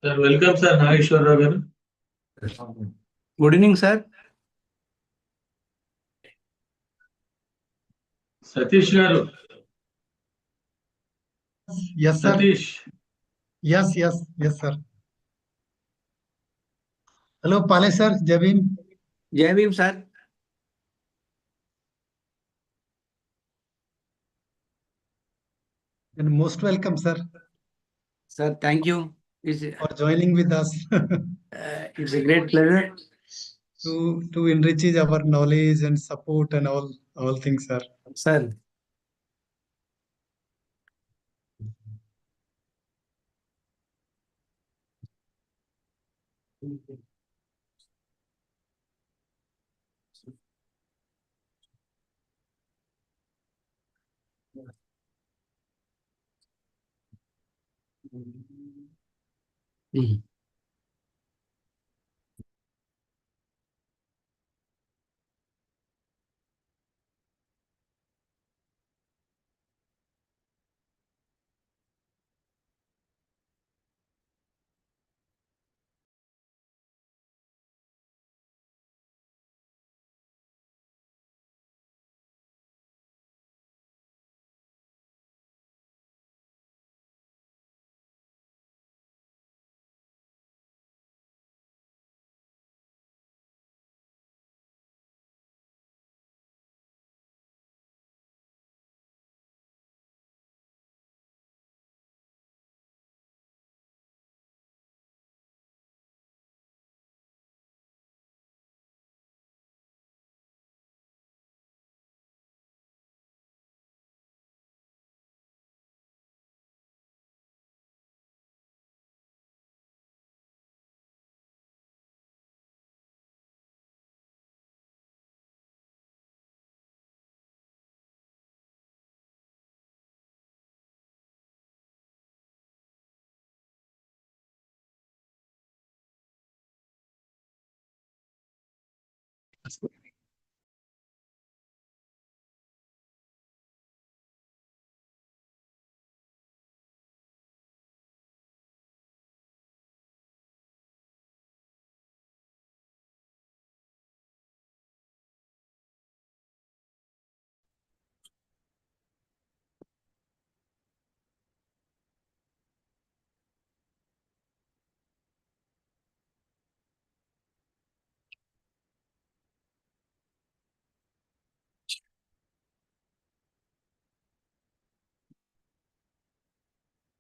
Sir, welcome, sir. Nageshwara garu. Good evening, sir. Satish garu. Yes, sir. Satish. Yes, sir. Hello, Pale sir, Javin. Jai Bhim, sir. And most welcome, sir, Sir, thank you. for joining with us It's a great pleasure. to enrich our knowledge and support and all things, sir. Sir. Mhm.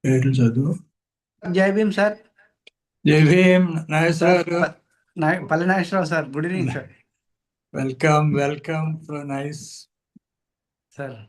పేర్లు చదువు. జై Bhim sir. జై Bhim Nageswara Rao garu. Palle Nageswara Rao sir. Good evening sir. Welcome welcome nice sir.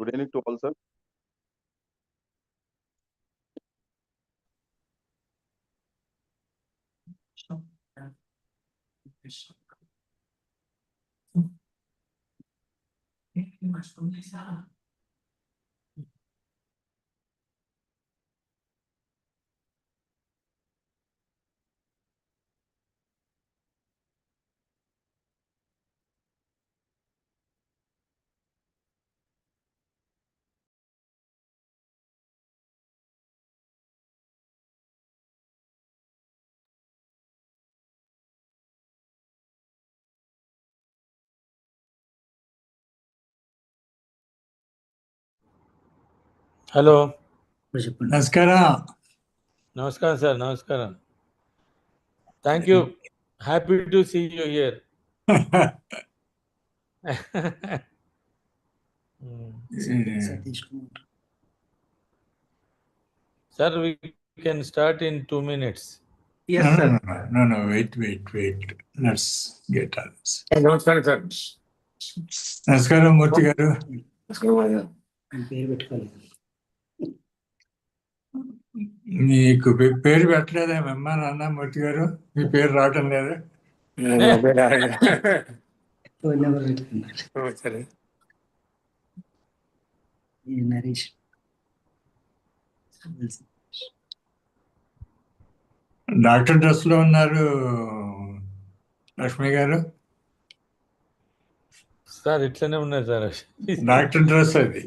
Good evening to all, sir. Hello, నమస్కారం. నమస్కారం sir. నమస్కారం. Thank you. Happy to see you here. Sir, we can start in 2 minutes. Yes, sir. No, wait. Let's get on this. నమస్కారం sir. నమస్కారం మూర్తి గారు. పేరు పెట్టుకోలేదు. మీకు పేరు పెట్టలేదా అమ్మా నాన్న మూర్తి గారు? మీ పేరు రావటం లేదా? ఫోన్ నెంబర్ పెట్టుకున్నారు. సరే. ఈ నరేష్. డాక్టర్ డ్రెస్ లో ఉన్నారు లక్ష్మి గారు. సార్ ఇట్లనే ఉన్నాయి సార్. డాక్టర్ డ్రెస్ అది.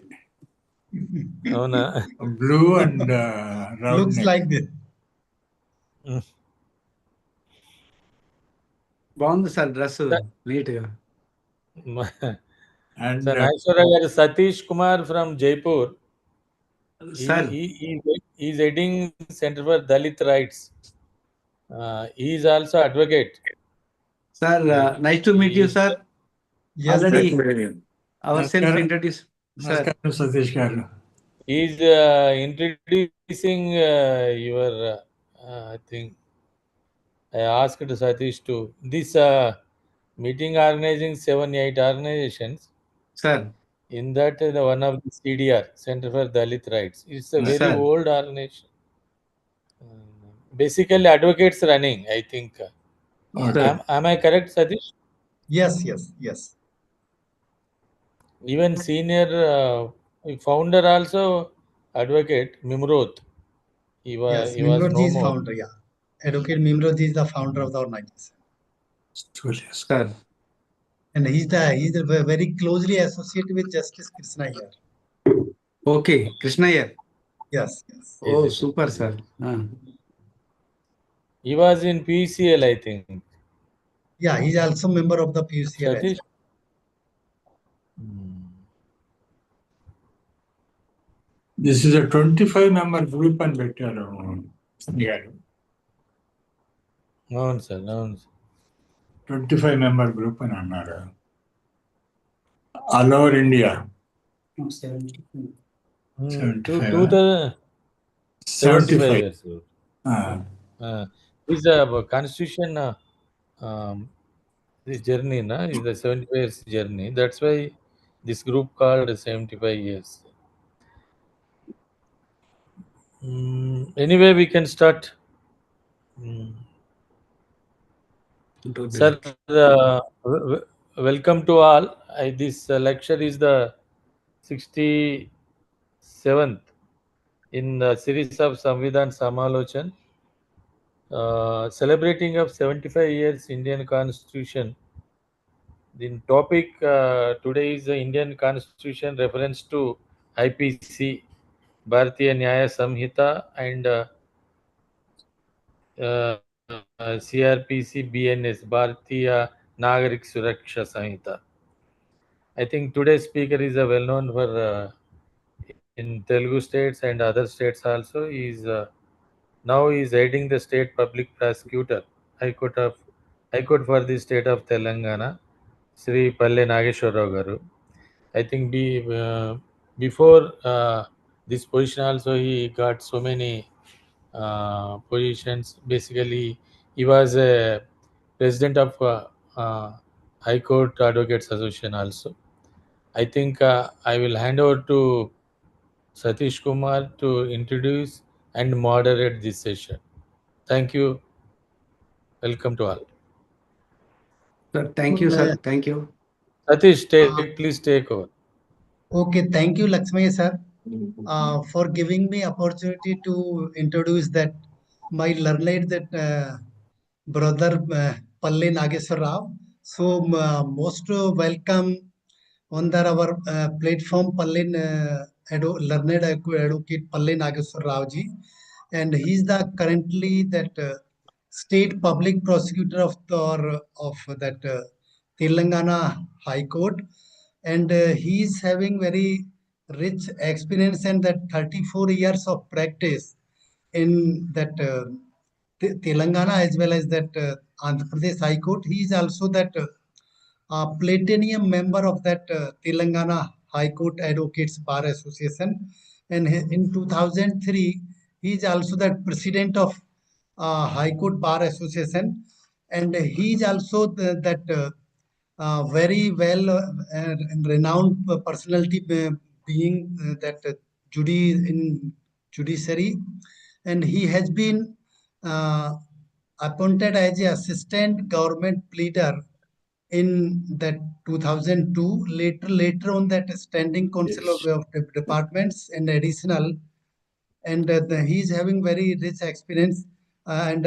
అవునా? Blue and Looks like this. బాగుంది సార్ డ్రెస్, నీట్ గా. అండ్ సార్ నాగేశ్వరరావు గారు, Satish Kumar from Jaipur. Sir. He's heading Center for Dalit Rights. He is also advocate. Sir, nice to meet you, sir. Yes, sir. Already ourselves introduce. Sir, నమస్కారం సతీష్ గారు. He is introducing your, I think, I asked Satish to this meeting organizing 7-8 organizations. sir. In that, the one of the CDR, Center for Dalit Rights. It's a very Sir. old organization. Basically, advocates running, I think. Okay. Am I correct, Satish? Yes. Even senior founder also Advocate Mimroth. He was Yes, Mimroji no is more. founder, yeah. Advocate Mimroji is the founder of the organization. Sir. And he's very closely associated with Justice Krishna here. Okay, Krishna here. Yes, yes. Oh, Yes, super, sir. He was in PCL, I think. Yeah, he's also member of the PUCL as Satish. This is a 25-member group and better. Yeah, అవును sir అవును sir 25-member group అని అన్నారు. All over India. 75 years. Ah, Is a constitution this journey is the 75 years journey. That's why this group called 75 years. Anyway, we can start. Sir, welcome to all. This lecture is the 67th in the series of Samvidhan Samalochan, celebrating of 75 years Indian Constitution. The topic today is the Indian Constitution reference to IPC, Bharatiya Nyaya Samhita, and CRPC BNS, Bharatiya Nagarik Suraksha Samhita. I think today's speaker is well known for in Telugu states and other states also. Now he is heading the state public prosecutor, High Court for the state of Telangana, Sri Palle Nageshwarrao Garu. I think before this position also he got so many positions. Basically, he was a president of High Court Advocates Association also. I think I will hand over to Satish Kumar to introduce and moderate this session. Thank you. Welcome to all. Sir, thank you, sir. Thank you. Satish, please take over. Okay, thank you, Lakshmi sir, for giving me opportunity to introduce that my learned that brother Palle Nageswar Rao. So most welcome on our platform Palle learned advocate Palle Nageswar Rao ji, and he's the currently that state public prosecutor of that Telangana High Court, and he is having very rich experience and that 34 years of practice in that Telangana as well as that Andhra Pradesh High Court. He is also that platinum member of that Telangana High Court Advocates Bar Association, and in 2003 he is also the president of High Court Bar Association, and he is also that very well and renowned personality being that in judiciary, and he has been uh, appointed as a assistant government pleader in that 2002. Later on that standing council of departments and additional, and he's having very rich experience, and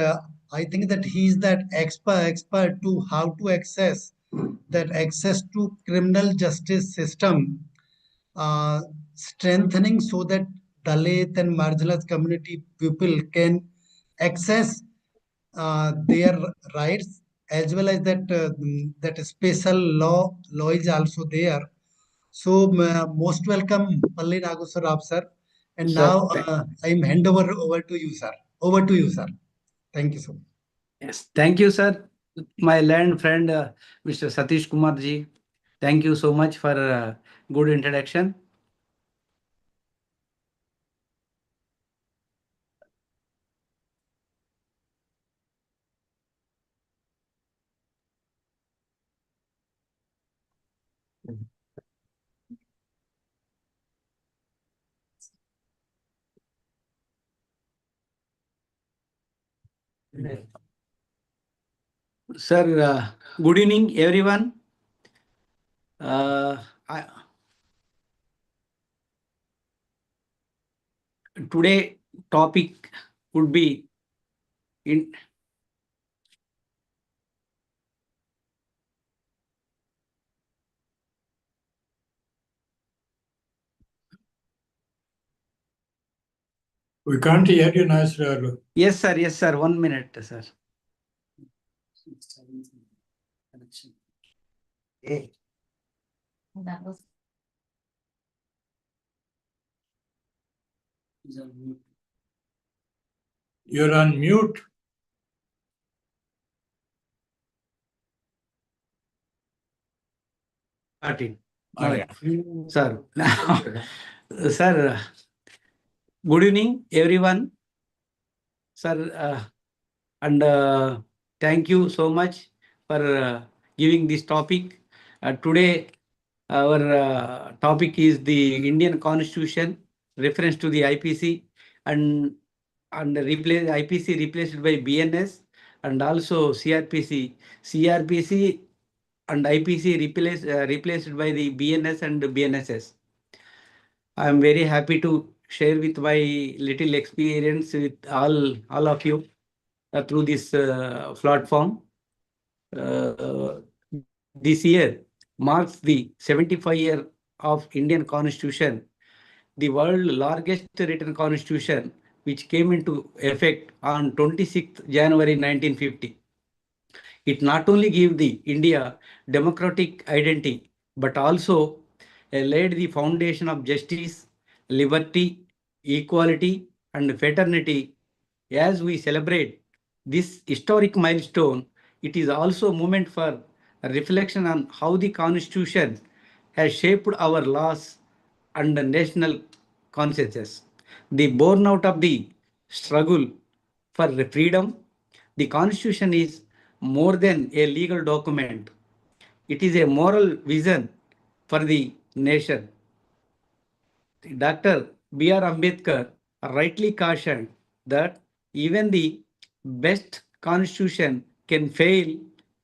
I think that he's that expert to how to access to criminal justice system, strengthening so that Dalit and marginalized community people can access their rights, as well as that that special law is also there. So most welcome Palle Nagusar Rao sir, and Sir, now I'm hand over to you sir. Over to you sir. Thank you so much. Yes, thank you, sir. My learned friend, Mr. Satish Kumar ji. Thank you so much for good introduction. Sir, good evening, everyone. I, today topic would be in We can't hear you, Nasir. yes sir, 1 minute sir. That was You're on mute. Starting. Oh, yeah. Sir, sir, good evening, everyone. Sir, and thank you so much for giving this topic. Today, our topic is the Indian Constitution, reference to the IPC, and replace IPC replaced by BNS, and also CRPC. CRPC and IPC replaced by the BNS and BNSS. I am very happy to share with my little experience with all of you through this platform. This year marks the 75-year of Indian Constitution, the world's largest written constitution, which came into effect on 26th January 1950. It not only gave the India democratic identity, but also laid the foundation of justice, liberty, equality, and fraternity. As we celebrate this historic milestone, it is also a moment for a reflection on how the Constitution has shaped our laws and the national consciences. The born out of the struggle for freedom, the Constitution is more than a legal document. It is a moral vision for the nation. Dr. B.R. Ambedkar rightly cautioned that even the best constitution can fail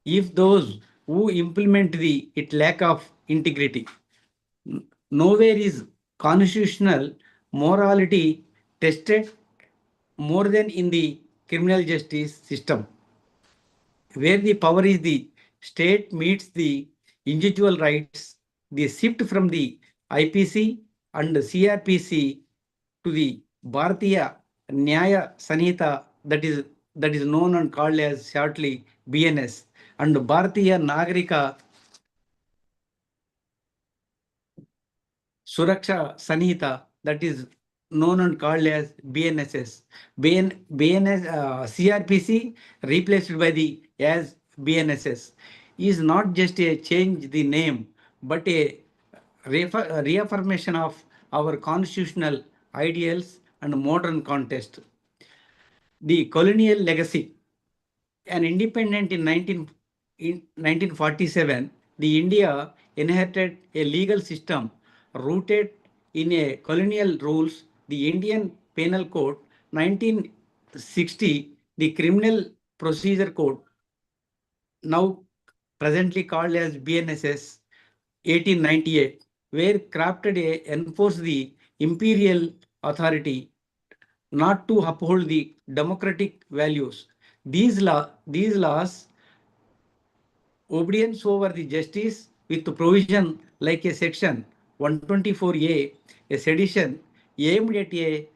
if those who implement it lack of integrity. Nowhere is constitutional morality tested more than in the criminal justice system, where the power is the state meets the individual rights. The shift from the IPC and CRPC to the Bharatiya Nyaya Sanhita, that is known and called as shortly BNS, and Bharatiya Nagarika Suraksha Sanhita, that is known and called as BNSS. CRPC replaced by the as BNSS is not just a change the name, but a reaffirmation of our constitutional ideals and modern context. The colonial legacy. An independent in 1947, the India inherited a legal system rooted in a colonial rules, the Indian Penal Code, 1960, the Criminal Procedure Code, now presently called as BNSS, 1898, were crafted to enforce the imperial authority, not to uphold the democratic values. These laws obedience over the justice with provision like a section 124A, a sedition aimed at a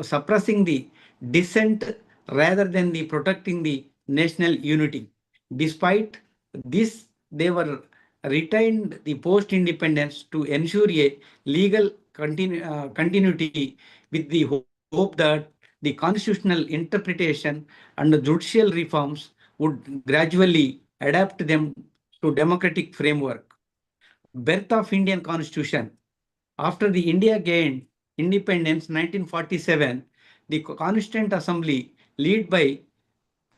suppressing the dissent rather than the protecting the national unity. Despite this, they were retained the post-independence to ensure a legal continuity, with the hope that the constitutional interpretation and the judicial reforms would gradually adapt them to democratic framework. Birth of Indian Constitution. After the India gained independence 1947, the Constituent Assembly, led by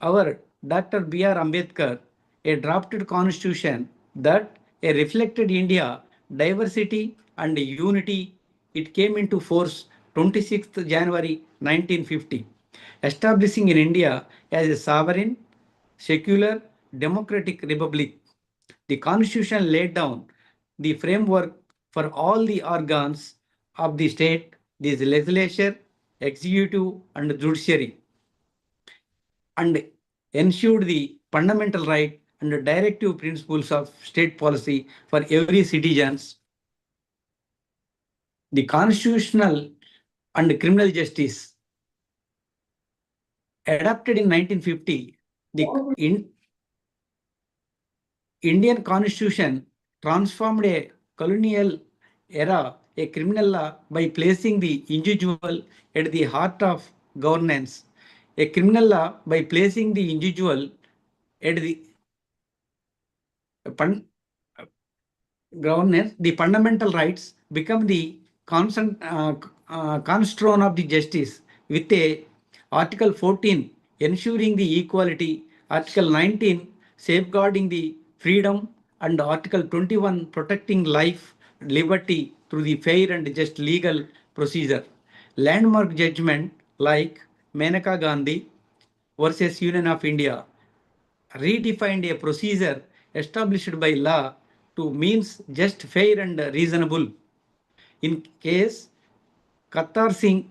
our Dr. B.R. Ambedkar, a drafted constitution that reflected India diversity and unity. It came into force 26th January 1950, establishing in India as a sovereign, secular, democratic republic. The constitution laid down the framework for all the organs of the state the legislature, executive, and judiciary, and ensured the fundamental right and the directive principles of state policy for every citizens. The constitutional and criminal justice adopted in 1950, the Indian Constitution transformed a colonial era a criminal law by placing the individual at the heart of governance. A criminal law by placing the individual at the governance, the fundamental rights become the cornerstone of the justice, with a Article 14 ensuring the equality, Article 19 safeguarding the freedom, and Article 21 protecting life, liberty through the fair and just legal procedure. Landmark judgment like Maneka Gandhi versus Union of India redefined a procedure established by law to means just, fair, and reasonable. In case Katar Singh,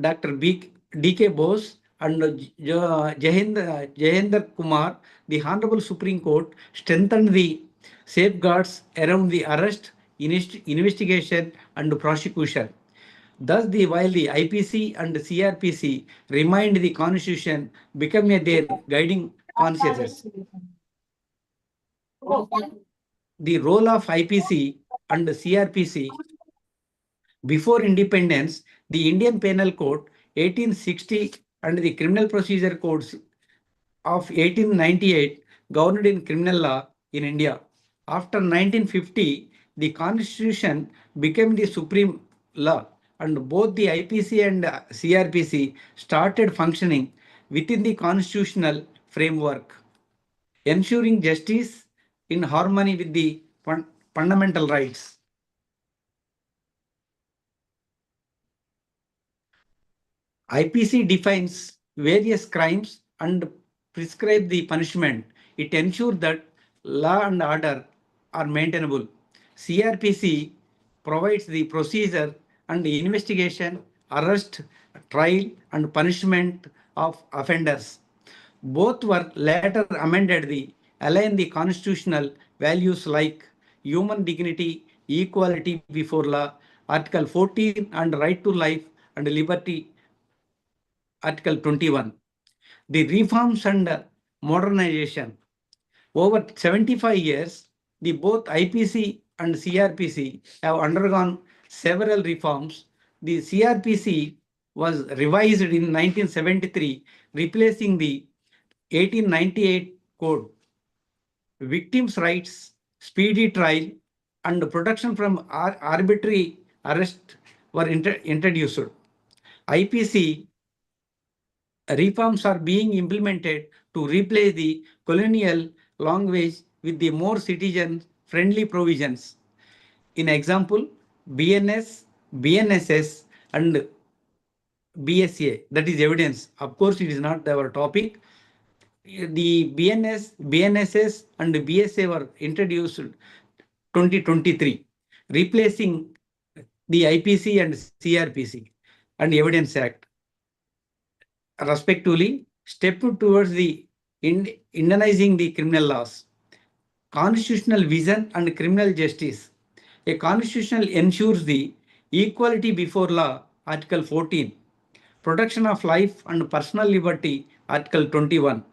Dr. D.K. Bose, and Jayendra Kumar, the Honorable Supreme Court strengthened the safeguards around the arrest, investigation, and prosecution. Thus, while the IPC and CRPC remind the Constitution become their guiding consciences. The role of IPC and CRPC before independence, the Indian Penal Code 1860 and the Criminal Procedure Codes of 1898 governed in criminal law in India. After 1950, the Constitution became the supreme law, and both the IPC and CRPC started functioning within the constitutional framework, ensuring justice in harmony with the fundamental rights. IPC defines various crimes and prescribes the punishment. It ensures that law and order are maintainable. CRPC provides the procedure and the investigation, arrest, trial, and punishment of offenders. Both were later amended to align the constitutional values like human dignity, equality before law, Article 14, and right to life and liberty, Article 21. The reforms and modernization. Over 75 years, the both IPC and CRPC have undergone several reforms. The CRPC was revised in 1973, replacing the 1898 code. Victims' rights, speedy trial, and protection from arbitrary arrest were introduced. IPC reforms are being implemented to replace the colonial language with the more citizen-friendly provisions. In example, BNS, BNSS, and BSA, that is evidence. Of course, it is not our topic. The BNSS, and BSA were introduced 2023, replacing the IPC and CRPC and Evidence Act, respectively, step towards the Indianizing the criminal laws. Constitutional vision and criminal justice. A constitutional ensures the equality before law, Article 14, protection of life and personal liberty, Article 21,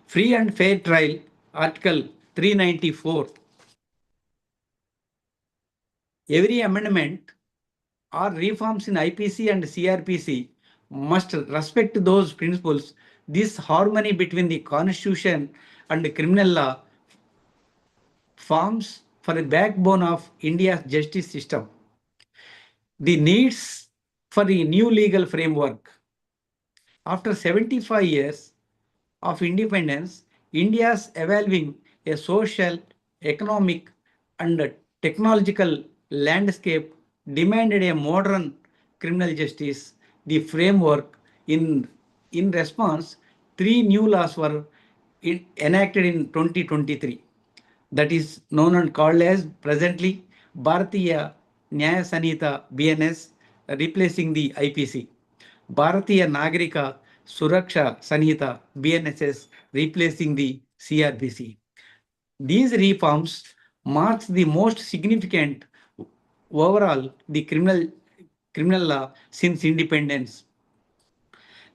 free and fair trial, Article 394. Every amendment or reforms in IPC and CRPC must respect those principles. This harmony between the Constitution and the criminal law forms for a backbone of India's justice system. The needs for a new legal framework. After 75 years of independence, India is evolving a social, economic, and technological landscape demanded a modern criminal justice. The framework in response, 3 new laws were enacted in 2023. That is known and called as presently Bharatiya Nyaya Sanhita BNS, replacing the IPC. Bharatiya Nagarika Suraksha Sanhita BNSS replacing the CRPC. These reforms marks the most significant overall the criminal law since independence.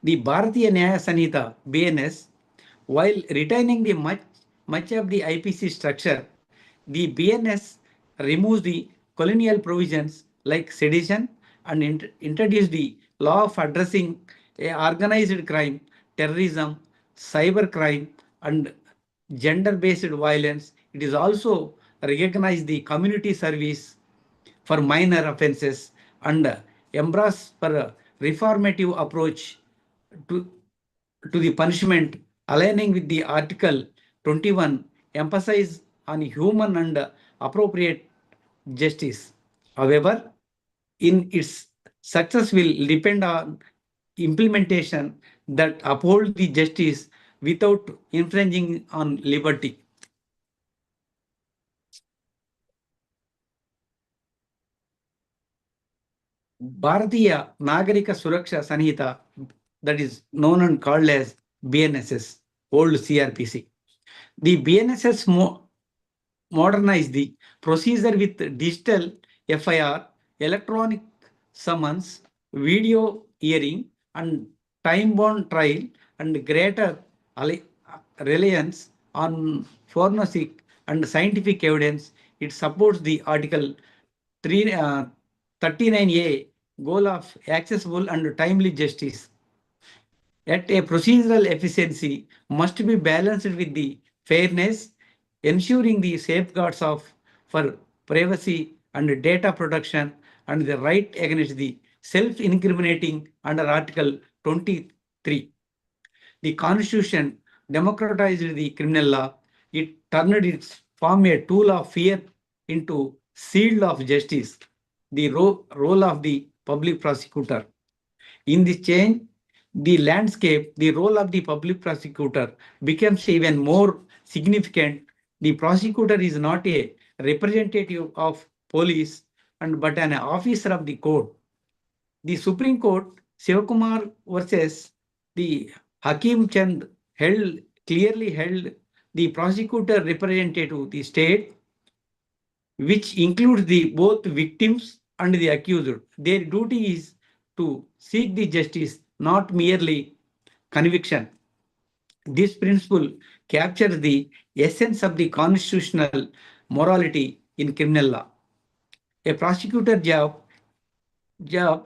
The Bharatiya Nyaya Sanhita BNS, while retaining the much of the IPC structure, the BNS removes the colonial provisions like sedition and introduced the law of addressing organized crime, terrorism, cyber crime, and gender-based violence. It is also recognized the community service for minor offences and embrace for a reformative approach to the punishment, aligning with the Article 21, emphasize on human and appropriate justice. However, in its success will depend on implementation that uphold the justice without infringing on liberty. Bharatiya Nagarika Suraksha Sanhita, that is known and called as BNSS, old CRPC. The BNSS modernized the procedure with digital FIR, electronic summons, video hearing, and time-bound trial, and greater reliance on forensic and scientific evidence. It supports the Article 39A goal of accessible and timely justice. Yet a procedural efficiency must be balanced with the fairness, ensuring the safeguards for privacy and data protection and the right against the self-incriminating under Article 23. The Constitution democratized the criminal law. It turned its from a tool of fear into shield of justice. The role of the public prosecutor. In this change, the landscape, the role of the public prosecutor becomes even more significant. The prosecutor is not a representative of police but an officer of the court. The Supreme Court, Sivakumar versus the Hakim Chand clearly held the prosecutor representative the state, which includes the both victims and the accused. Their duty is to seek the justice, not merely conviction. This principle captures the essence of the constitutional morality in criminal law. A prosecutor job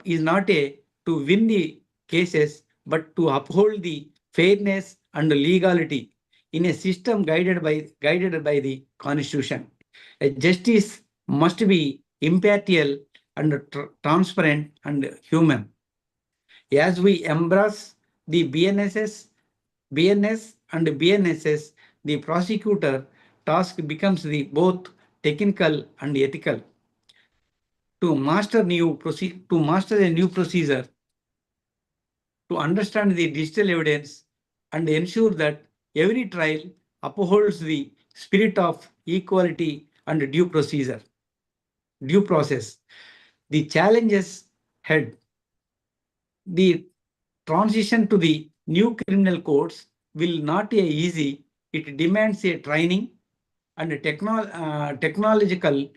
is not to win the cases, but to uphold the fairness and legality in a system guided by the Constitution. A justice must be impartial and transparent and human. As we embrace the BNS and BNSS, the prosecutor task becomes the both technical and ethical. To master a new procedure, to understand the digital evidence and ensure that every trial upholds the spirit of equality and due process. The challenges ahead. The transition to the new criminal codes will not be easy. It demands a training and a technological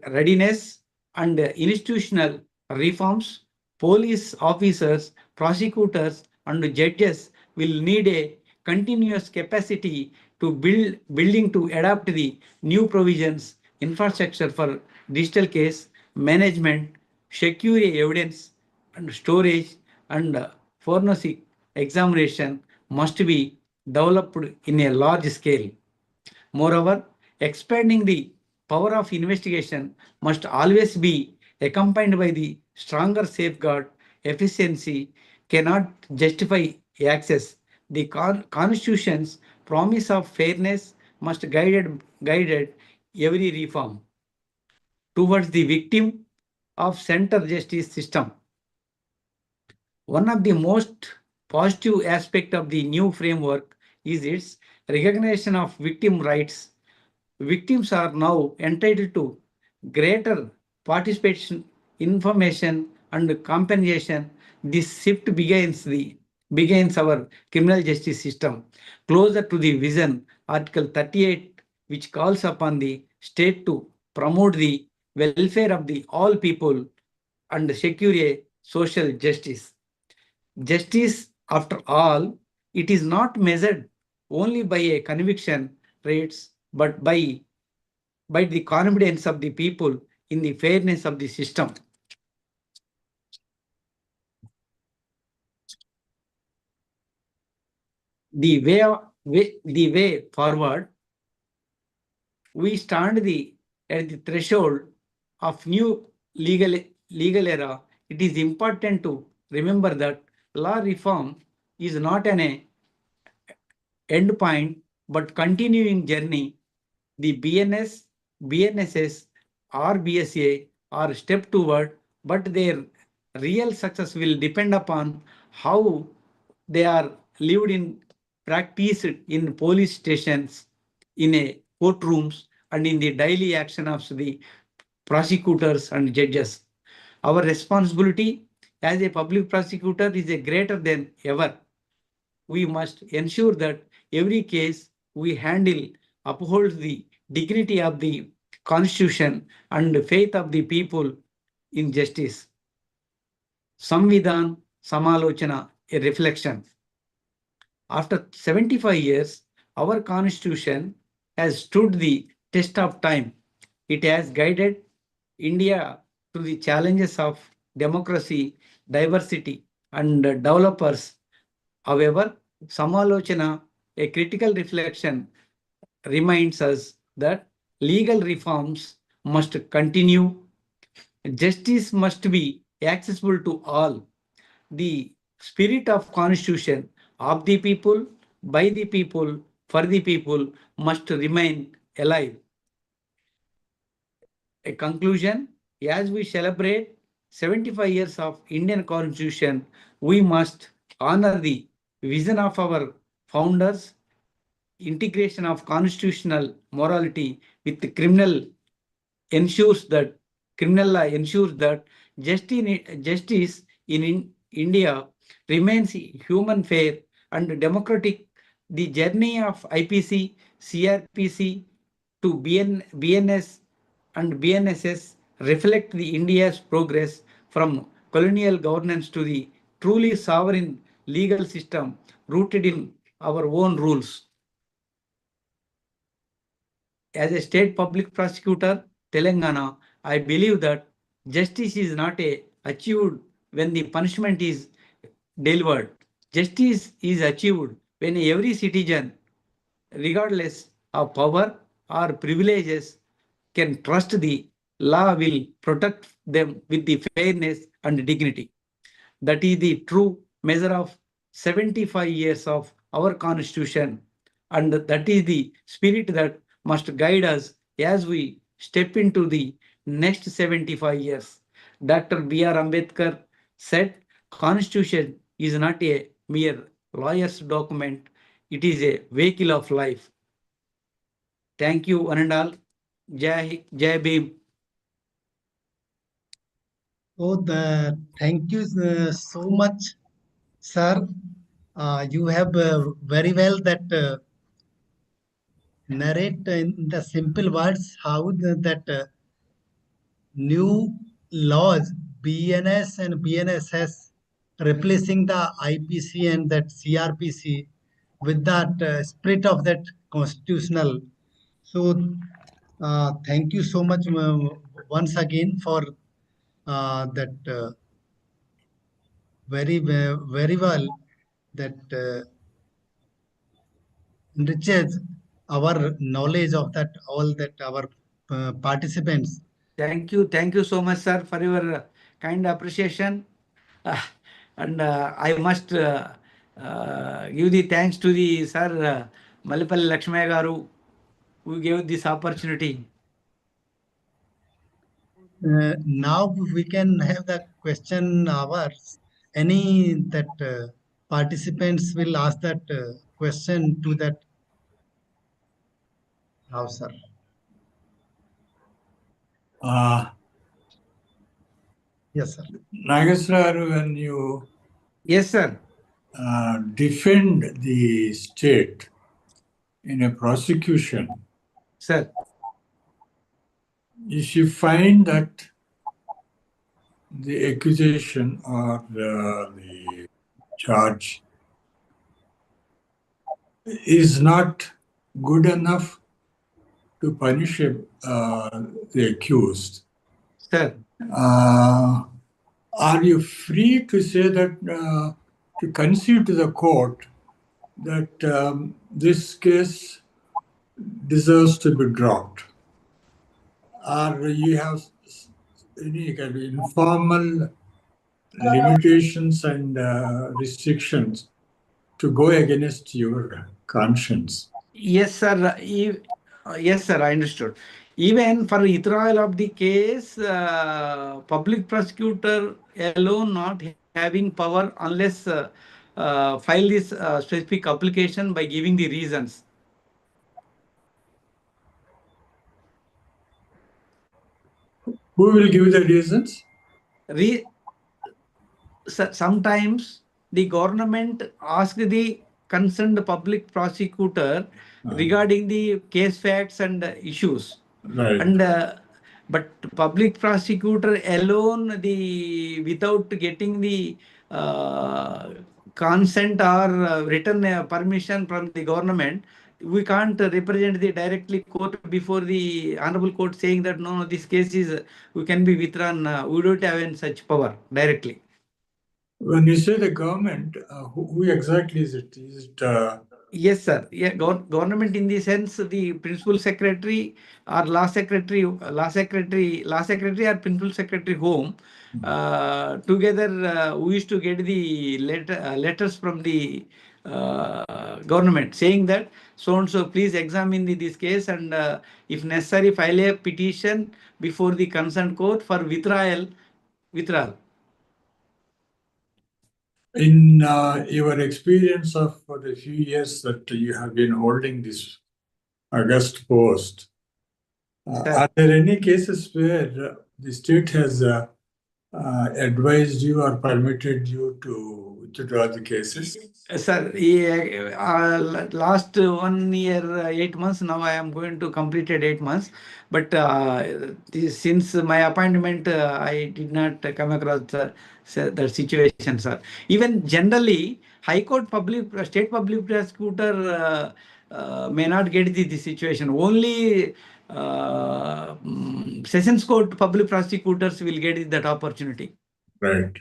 readiness and institutional reforms. Police officers, prosecutors, and judges will need a continuous capacity to building to adapt the new provisions, infrastructure for digital case management, secure evidence and storage, and forensic examination must be developed in a large scale. Moreover, expanding the power of investigation must always be accompanied by the stronger safeguard. Efficiency cannot justify access. The Constitution's promise of fairness must guide every reform towards the victim of center justice system. One of the most positive aspects of the new framework is its recognition of victim rights. Victims are now entitled to greater participation information and compensation, this shift begins our criminal justice system closer to the vision, Article 38, which calls upon the state to promote the welfare of the all people and secure a social justice. Justice, after all, it is not measured only by a conviction rates, but by the confidence of the people in the fairness of the system. The way forward, we stand at the threshold of new legal era. It is important to remember that law reform is not an end point, but continuing journey. The BNS, BNSS, or BSA are step toward, but their real success will depend upon how they are lived in practice in police stations, in a courtrooms, and in the daily action of the prosecutors and judges. Our responsibility as a public prosecutor is a greater than ever. We must ensure that every case we handle upholds the dignity of the Constitution and faith of the people in justice. Samvidhan Samalochana, a reflection. After 75 years, our Constitution has stood the test of time. It has guided India through the challenges of democracy, diversity, and developers. However, Samalochana, a critical reflection, reminds us that legal reforms must continue. Justice must be accessible to all. The spirit of Constitution of the people, by the people, for the people must remain alive. A conclusion, as we celebrate 75 years of Indian Constitution, we must honor the vision of our founders, integration of constitutional morality with the criminal law ensures that justice in India remains human, fair, and democratic. The journey of IPC, CRPC to BNS and BNSS reflect the India's progress from colonial governance to the truly sovereign legal system rooted in our own rules. As a state public prosecutor, Telangana, I believe that justice is not achieved when the punishment is delivered. Justice is achieved when every citizen, regardless of power or privileges, can trust the law will protect them with the fairness and dignity. That is the true measure of 75 years of our Constitution, and that is the spirit that must guide us as we step into the next 75 years. Dr. B.R. Ambedkar said, Constitution is not a mere lawyer's document, it is a vehicle of life. Thank you, one and all. Jai Bhim. So thank you so much, sir. You have very well that narrate in the simple words how that new laws BNS and BNSS replacing the IPC and that CRPC with that spirit of that constitutional. So thank you so much once again for that very well that enriches our knowledge of that all that our participants. Thank you so much, sir, for your kind appreciation. And I must give the thanks to the sir Malipalli Lakshmaya Garu, who gave this opportunity. Now we can have the question hours. Any that participants will ask that question to that house, sir. Uh, Yes, sir. Nageswarar, when you Yes, sir. defend the state in a prosecution, Sir. if you find that the accusation or the charge is not good enough to punish the accused, Sir. are you free to say that, to concede to the court that this case deserves to be dropped? Or you have any kind of informal limitations and restrictions to go against your conscience? Yes, sir. Yes, sir. I understood. Even for withdrawal of the case, public prosecutor alone not having power unless file this specific application by giving the reasons. Who will give the reasons? Sometimes the government asks the concerned public prosecutor regarding the case facts and issues. Right. And but public prosecutor alone, without getting the consent or written permission from the government, we can't represent the directly court before the honorable court saying that no, this case is we can be withdrawn. We don't have any such power directly. When you say the government, who exactly is it? Is it Yes, sir. Yeah, government in the sense the principal secretary or law secretary or principal secretary home. Together, we used to get the letters from the government saying that so and so please examine this case and if necessary file a petition before the concerned court for withdrawal. in your experience of the few years that you have been holding this august post, are there any cases where the state has advised you or permitted you to withdraw the cases? Sir, last 1 year, 8 months, now I am going to completed 8 months. But since my appointment, I did not come across that situation, sir. Even generally, High Court state public prosecutor may not get the situation. Only Sessions Court public prosecutors will get that opportunity. Right.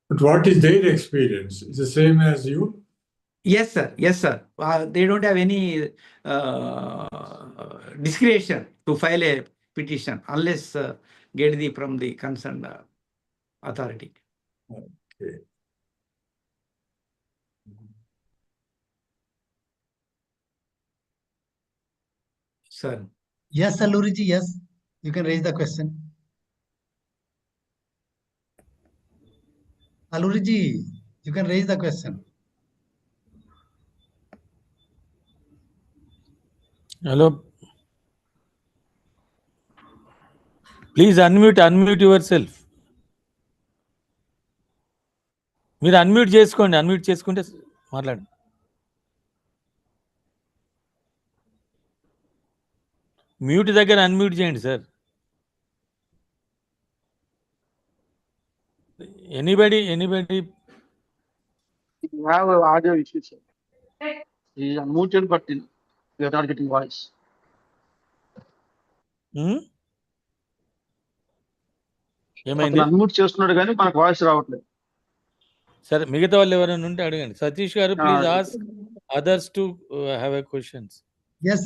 But what is their experience? Is the same as you? Yes, sir. Yes, sir. They don't have any discretion to file a petition unless get from the concerned authority. Okay. Sir. Yes, Alluriji, yes. You can raise the question. Alluriji, you can raise the question. Hello. Please unmute yourself. మీరు unmute చేసుకుంటే మాట్లాడండి. Mute దగ్గర unmute చేయండి sir. Anybody You have an audio issue, sir. He is unmuted, but we are not getting voice. ఏమైంది? Unmute చేస్తున్నాడు కానీ మనకు voice రావట్లేదు. సరే, మిగతా వాళ్ళు ఎవరైనా ఉంటే అడగండి. సతీష్ గారు, please ask others to have a questions. Yes.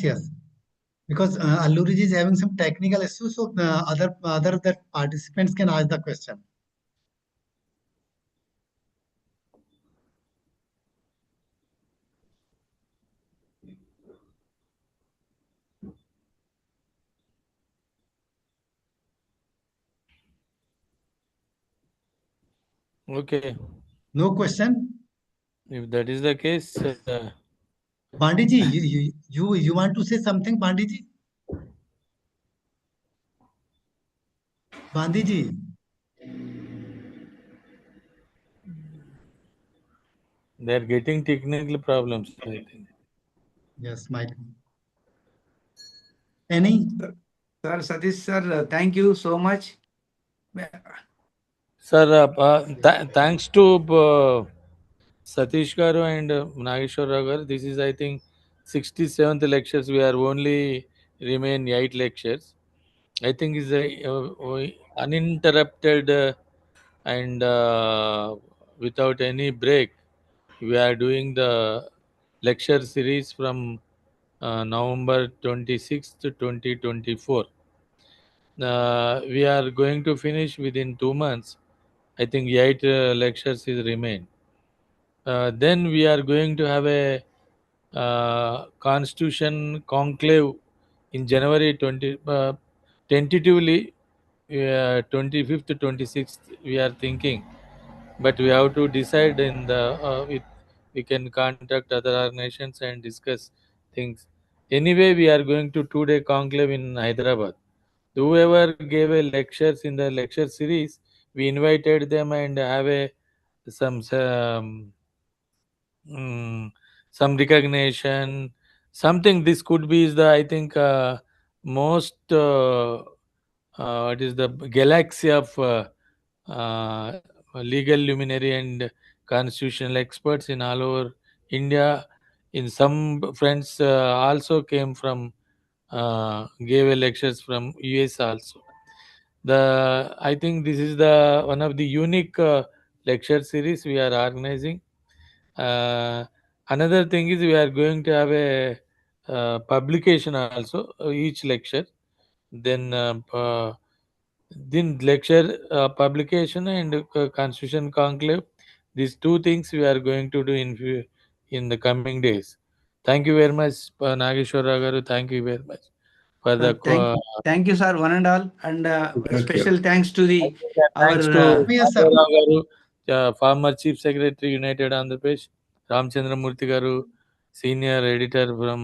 Because Alluriji is having some technical issues, so other that participants can ask the question. Okay. No question. If that is the case, Pandiji, you want to say something, Pandiji? Bandiji. They are getting technical problems, I think. Yes, Mike. Any? Sir, Satish sir, thank you so much. Sir, thanks to Satish Garu and Nageshwar Garu, this is, I think, 67th lectures. We are only remain 8 lectures. I think is a uninterrupted and without any break. We are doing the lecture series from November 26th to 2024. We are going to finish within 2 months. I think 8 lectures is remain. Then we are going to have a constitution conclave in January 20, tentatively 25th to 26th we are thinking, but we have to decide in the we can contact other organizations and discuss things. Anyway, we are going to 2-day conclave in Hyderabad. Whoever gave a lectures in the lecture series, we invited them and have a mm, some recognition, something. This could be is the, I think, most what is the galaxy of legal luminary and constitutional experts in all over India. In some friends also came from gave a lectures from US also. The I think this is the one of the unique lecture series we are organizing. Another thing is we are going to have a publication also each lecture. Then lecture publication and constitution conclave. These two things we are going to do in the coming days. Thank you very much, Nageshwara Garu. Thank you very much for the. Thank you, sir, one and all, and Thank you. special thanks to the Thanks to our Yes, sir. Nageshwara Garu, former Chief Secretary, United Andhra Pradesh, Ramchandra Murthy Garu, senior editor from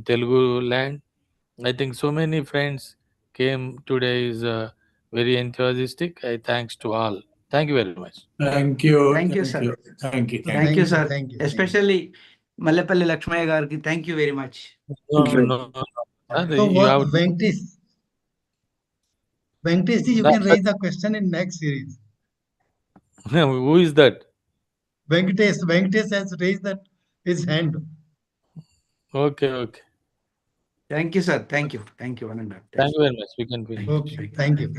Telugu land. I think so many friends came today is very enthusiastic. I thanks to all. Thank you very much. Thank you. Thank you, sir. Thank you. Thank you, sir. Thank you. Especially Mallepalli Lakshmaya Garki. Thank you very much. No, Thank you. no, no. So You what have Venkatesh ji, you can raise the question in next series. who is that? Venkatesh has raised that his hand. Okay. Thank you, sir. Thank you, one and all. Thank you very much. We can finish. Okay, thank you.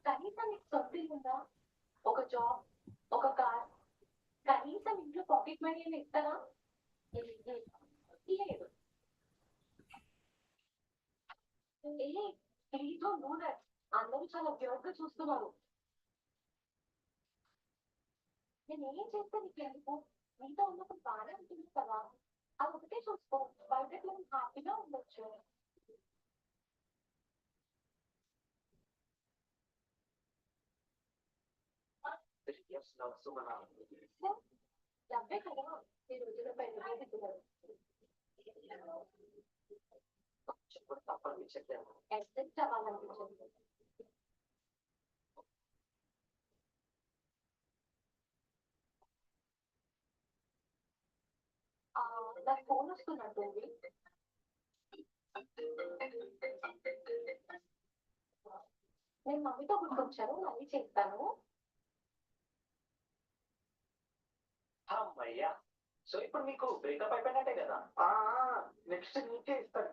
కనీసం నీకు సొంత ఉందా? ఒక job, ఒక car, కనీసం ఇంట్లో pocket money అని ఇస్తారా? లేదు. Please don't do that. అందరూ చాలా వ్యూర్గా చూస్తున్నారు. నేను ఏం చేస్తే నీకు ఎందుకు? నీతో ఉన్నప్పుడు బాగా ఉంటుంది కదా, అది ఒకటే చూసుకో. బయటకు మనం హ్యాపీగా ఉండొచ్చు. డబ్బే కదా ఈ రోజుల్లో పెద్ద ఎక్సెప్ట్ అవ్వాలనిపించింది. నాకు ఫోన్ వస్తున్నట్టుంది. నేను మమ్మీతో గుర్తొచ్చాను, మళ్ళీ చేస్తాను. అమ్మయ్యా, సో ఇప్పుడు మీకు బ్రేకప్ అయిపోయినట్టే కదా. నెక్స్ట్ నీకే ఇస్తాను.